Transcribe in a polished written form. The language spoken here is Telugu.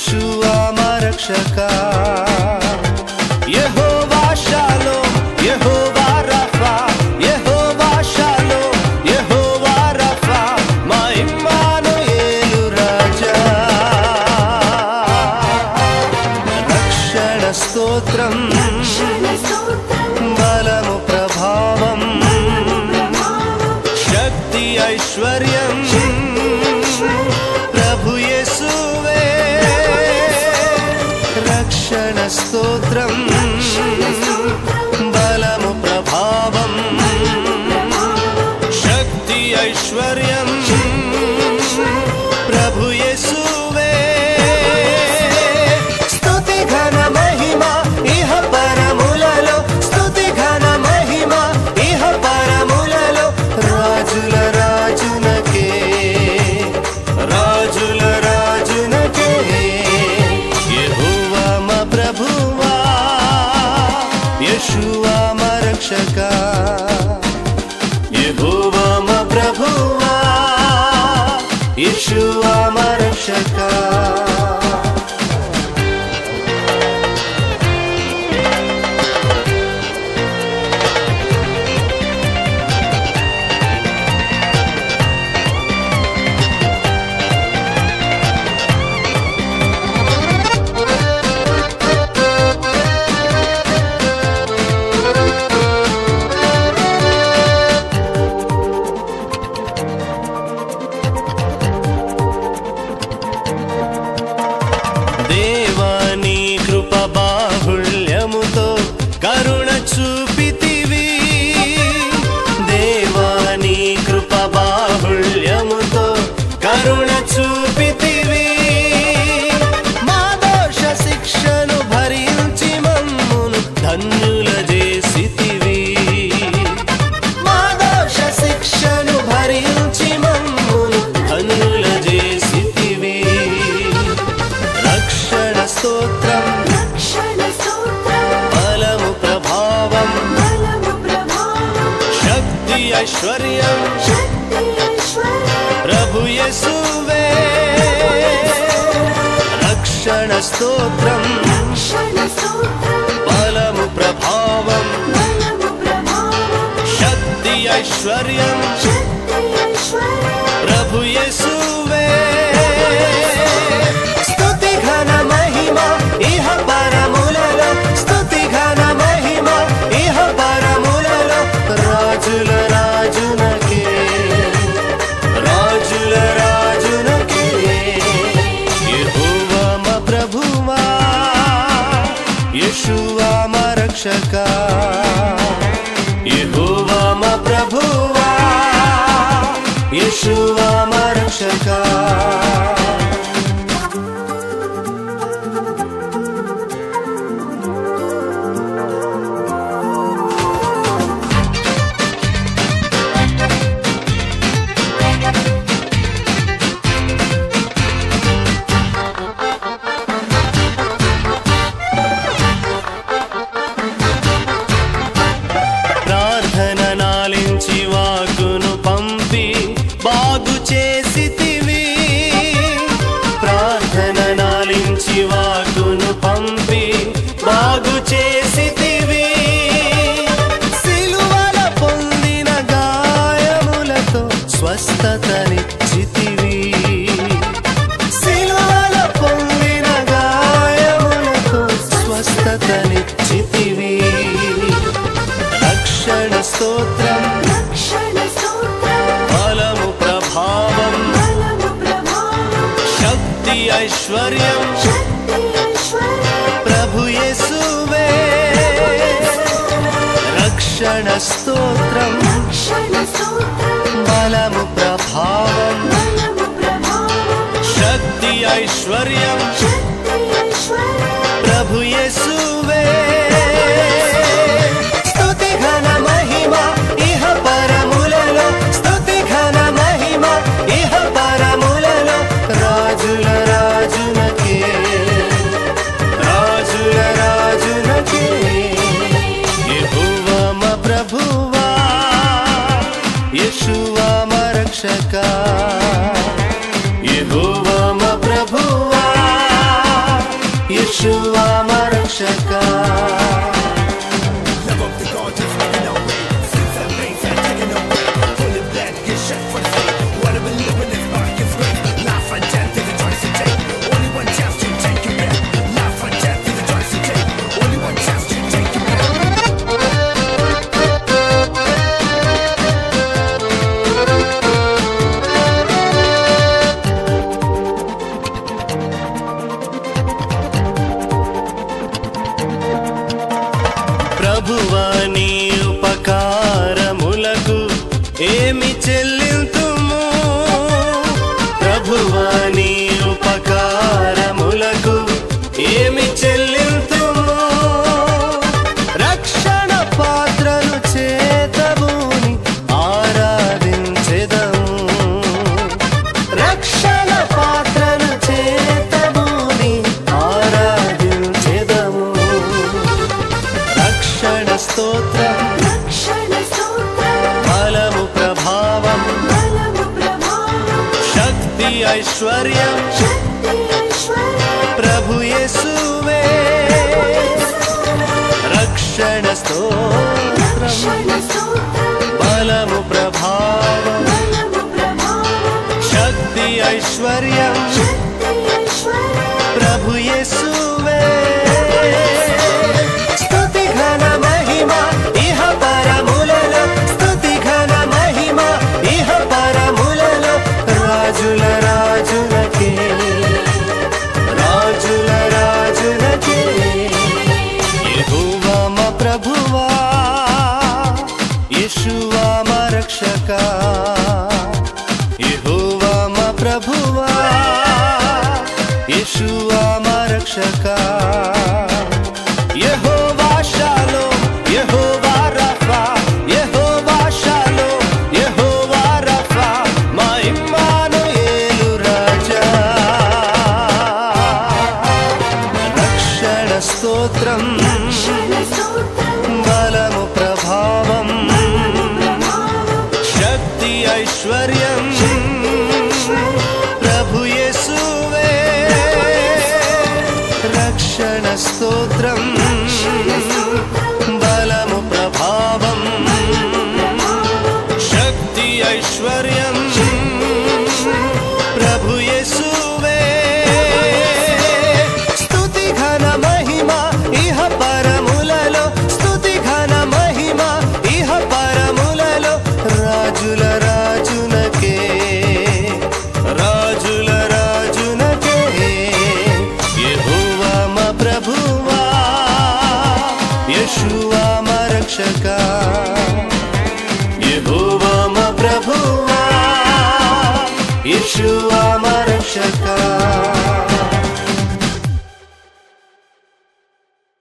యెషూవా మా రక్షక యెహోవా షాలోమ్ యెహోవా రఫా యెహోవా షాలోమ్ యెహోవా రఫా మా ఇమ్మానుయేలు రాజా రక్షణ స్తోత్రం బలము ప్రభావం శక్తి ఐశ్వర్యం ప్రభు యేసువే రక్షణ స్తోత్రం బలము ప్రభావం శక్తి ఐశ్వర్యం ప్రభు యేసువే స్తుతి ఘన మహిమ ఇహ పరములలో స్తుతి ఘన మహిమ ఇహ పరములలో రాజుల రాజునకే రాజుల రాజునకే యెహోవా మా ప్రభువా యెషూవా మా రక్షక యెహోవా మా ప్రభువా యెషూవా మా రక్షక దేవాని కృప బాహుళ్యముతో కరుణ చూపితివి దేవాని కృప బాహుళ్యముతో కరుణ చూపితివి మా దోష శిక్షను భరించి మమ్మును ధన్యుల చేసితివి మా దోష శిక్షను భరించి మమ్మును ధన్యుల చేసితివి రక్షణ స్తోత్రం బలము ప్రభావం శక్తి ఐశ్వర్యం ప్రభు యేసువే రక్షణ స్తోత్రం బలము ప్రభావం శక్తి ఐశ్వర్యం ప్రభు యేసువే స్తుతి ఘన మహిమ ఇహ పరములలో స్తుతి ఘన మహిమ ఇహ పరములలో రాజుల రాజునకే రాజుల రాజునకే యెహోవా మా ప్రభువా యెషూవా మా రక్షక యెహోవా మా ప్రభువా యెషూవా మా రక్షక ప్రార్థన నాలించి వాక్కును పంపి బాగు చేసితివి ప్రార్థన నాలించి వాక్కును పంపి బాగు చేసితివి సిలువల పొందిన గాయములతో స్వస్థతనిచ్చితివి సిలువల పొందిన గాయములతో స్వస్థతనిచ్చితివి రక్షణ స్తోత్రం బలము ప్రభావం శక్తి ఐశ్వర్యం ప్రభు యేసువే రక్షణ స్తోత్రం బలము ప్రభావం శక్తి ఐశ్వర్యం ప్రభు యేసువే స్తుతి ఘన మహిమ ఇహ పరములలో స్తుతి ఘన మహిమ ఇహ పరములలో రాజుల రాజునకే రాజుల రాజునకే యెహోవా మా ప్రభువా యెషూవా మా రక్షక యెహోవా మా ప్రభువా शक्ति ऐश्वर्यं प्रभु येसुवे रक्षण स्तोत्रं बलमु प्रभावं शक्ति ऐश्वर्यं प्रभु येसुवे स्तुति घन महिमा इह परमुలలో स्तुति घन महिमा इह परमुలలో రాజుల రాజునకే రాజుల రాజునకే యెహోవా మా ప్రభువా యేషువా మా రక్షకా యెహోవా మా ప్రభువా యేషువా మా రక్షకా యెహోవా షాలోమ్ యెహోవా రఫా యెహోవా షాలోమ్ యెహోవా రఫా మా ఇమ్మానుయేలు రాజా రక్షణ స్తోత్రం బలము ప్రభావం శక్తి ఐశ్వర్యం ప్రభు యేసువే రక్షణ స్తోత్రం బలము ప్రభావం శక్తి ఐశ్వర్యం ప్రభు యేసువే స్తుతి ఘన మహిమ ఇహ పరములలో స్తుతి ఘన మహిమ ఇహ పరములలో రాజుల రాజునకే రాజుల రాజునకే యెహోవా మా ప్రభువా యేషువా మా రక్షకా యెహోవా మా ప్రభువా యేషువా మా రక్షకా